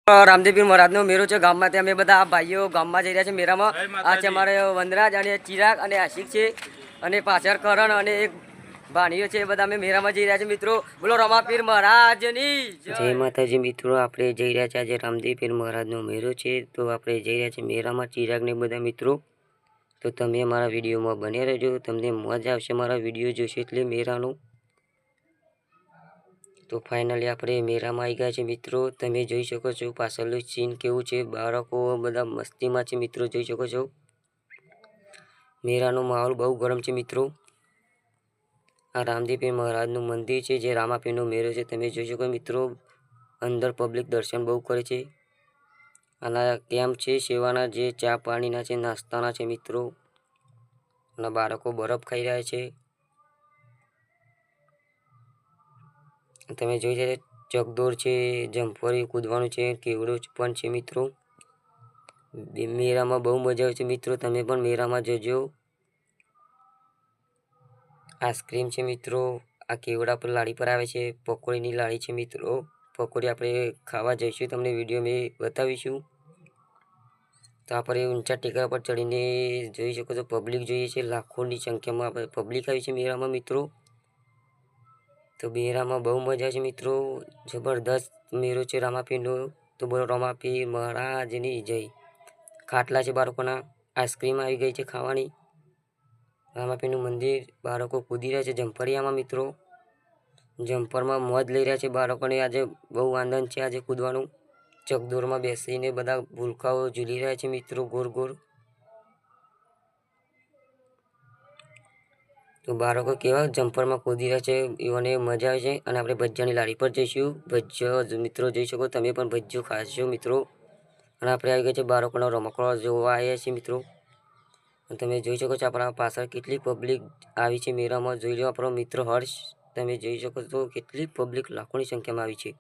રામદેવપીર મહારાજનો મેળો છે ગામમાં. અમે બધા ભાઈઓ ગામમાં જઈ રહ્યા છે મેળામાં. આ છે અમારે વનરાજ અને ચિરાગ અને આશિક છે અને પાછળ કરણ અને એક ભાણીઓ છે. બધા અમે મેળામાં જઈ રહ્યા છે મિત્રો. બોલો રમાપીર મહારાજની જય માતાજી મિત્રો. આપણે જઈ રહ્યા છે આજે રામદેવપીર મહારાજનો મેળો છે, તો આપણે જઈ રહ્યા છે મેળામાં. ચિરાગને બધા મિત્રો, તો તમે અમારા વિડીયોમાં બન્યા રહેજો. તમને મજા આવશે મારા વિડીયો જોશે એટલે મેળાનું. તો ફાઇનલી આપણે મેળામાં આવી ગયા છે મિત્રો. તમે જોઈ શકો છો પાછળનું સીન કેવું છે. બાળકો બધા મસ્તીમાં છે મિત્રો, જોઈ શકો છો. મેળાનો માહોલ બહુ ગરમ છે મિત્રો. આ રામદેવપીર મહારાજનું મંદિર છે, જે રામાપીરનો મેળો છે. તમે જોઈ શકો મિત્રો, અંદર પબ્લિક દર્શન બહુ કરે છે. આના કેમ્પ છે સેવાના, જે ચા પાણીના છે, નાસ્તાના છે મિત્રો. અને બાળકો બરફ ખાઈ રહ્યા છે. તમે જોઈ રહ્યા ચકદોર છે, જમ્પરી કૂદવાનું છે, કેવડો પણ છે મિત્રો. મેળામાં બહુ મજા આવે છે મિત્રો. તમે પણ મેળામાં જજો. આઈસ્ક્રીમ છે મિત્રો. આ કેવડા પર લાડી પર આવે છે. પકોડીની લાડી છે મિત્રો. પકોડી આપણે ખાવા જઈશું, તમને વિડીયો મેં બતાવીશું. તો આપણે ઊંચા ટેકરા પર ચડીને જોઈ શકો છો પબ્લિક જોઈએ છે. લાખોની સંખ્યામાં આપણે પબ્લિક આવી છે મેળામાં મિત્રો. તો મેળામાં બહુ મજા છે મિત્રો. જબરદસ્ત મેળો છે રામાપીરનો. તો બોલો રમાપીર મહારાજની જય. ખાટલા છે બાળકોના. આઈસ્ક્રીમ આવી ગઈ છે ખાવાની. રામાપીરનું મંદિર. બાળકો કૂદી રહ્યા છે જમ્પરિયામાં મિત્રો. જમ્પરમાં મોજ લઈ રહ્યા છે બાળકોને. આજે બહુ આનંદ છે આજે કૂદવાનું. ચકદોરમાં બેસીને બધા ભૂલકાઓ ઝૂલી રહ્યા છે મિત્રો, ગોળ ગોળ. તો બાળકો કેવા જમ્પરમાં કૂદી રહ્યા છે, એઓને મજા આવે છે. અને આપણે ભજીયાની લારી પર જઈશું. ભજીયા મિત્રો જોઈ શકો, તમે પણ ભજીયો ખાશો મિત્રો. અને આપણે આવી ગયા છે બાળકોના રમકડા જોવા આવ્યા છીએ મિત્રો. તમે જોઈ શકો છો આપણા પાછળ કેટલી પબ્લિક આવી છે મેળામાં. જોઈ લો આપણો મિત્ર હર્ષ. તમે જોઈ શકો છો કેટલી પબ્લિક લાખોની સંખ્યામાં આવી છે.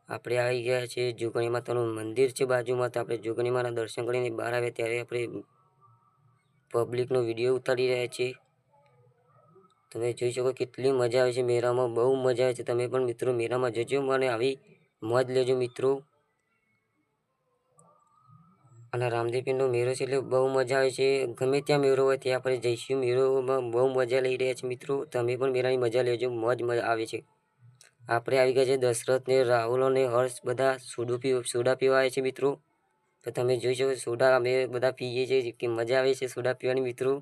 આપણે આવી ગયા છે જોગણી માતાનું મંદિર છે બાજુમાં. તો આપણે જોગણી માના દર્શન કરીને બહાર આવ્યા ત્યારે આપણે પબ્લિકનો વિડીયો ઉતારી રહ્યા છીએ. તમે જોઈ શકો કેટલી મજા આવે છે મેળામાં. બહુ મજા આવે છે. તમે પણ મિત્રો મેળામાં જજો અને આવી મોજ લેજો મિત્રો. અને રામદેવપીરનો મેળો છે એટલે બહુ મજા આવે છે. ગમે ત્યાં મેળો હોય ત્યાં આપણે જઈશું. મેળોમાં બહુ મજા લઈ રહ્યા છીએ મિત્રો. તમે પણ મેળાની મજા લેજો, મોજ આવે છે. આપણે આવી ગયા છે દશરથ ને રાહુલ અને હર્ષ બધા સોડા પીવા આવે છે મિત્રો. તો તમે જોઈ શકો સોડા અમે બધા પીએ છીએ કે મજા આવે છે સોડા પીવાની મિત્રો.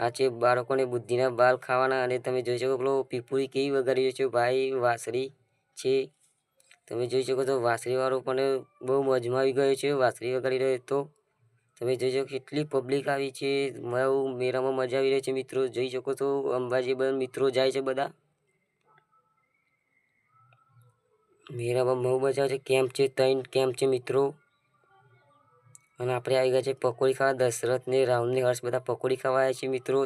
આ છે બાળકોને બુદ્ધિના બાલ ખાવાના. અને તમે જોઈ શકો પેલો પીપુરી કેવી વગાડી છે ભાઈ, વાંસળી છે. તમે જોઈ શકો છો વાંસળીવાળો પણ બહુ મજમાં આવી ગયો છે, વાંસળી વગાડી રહ્યો તો. તમે જોઈ શકો કેટલી પબ્લિક આવી છે. મેળામાં મજા આવી રહી છે મિત્રો. જોઈ શકો છો અંબાજી બધા મિત્રો જાય છે બધા. મેળામાં બહુ મજા આવે છે. કેમ્પ છે, 3 કેમ્પ છે મિત્રો. અને આપણે આવી ગયા છે પકોડી ખાવા. દશરથ ને રાહુલ ને હર્ષ બધા પકોડી ખાવા આવ્યા છે મિત્રો.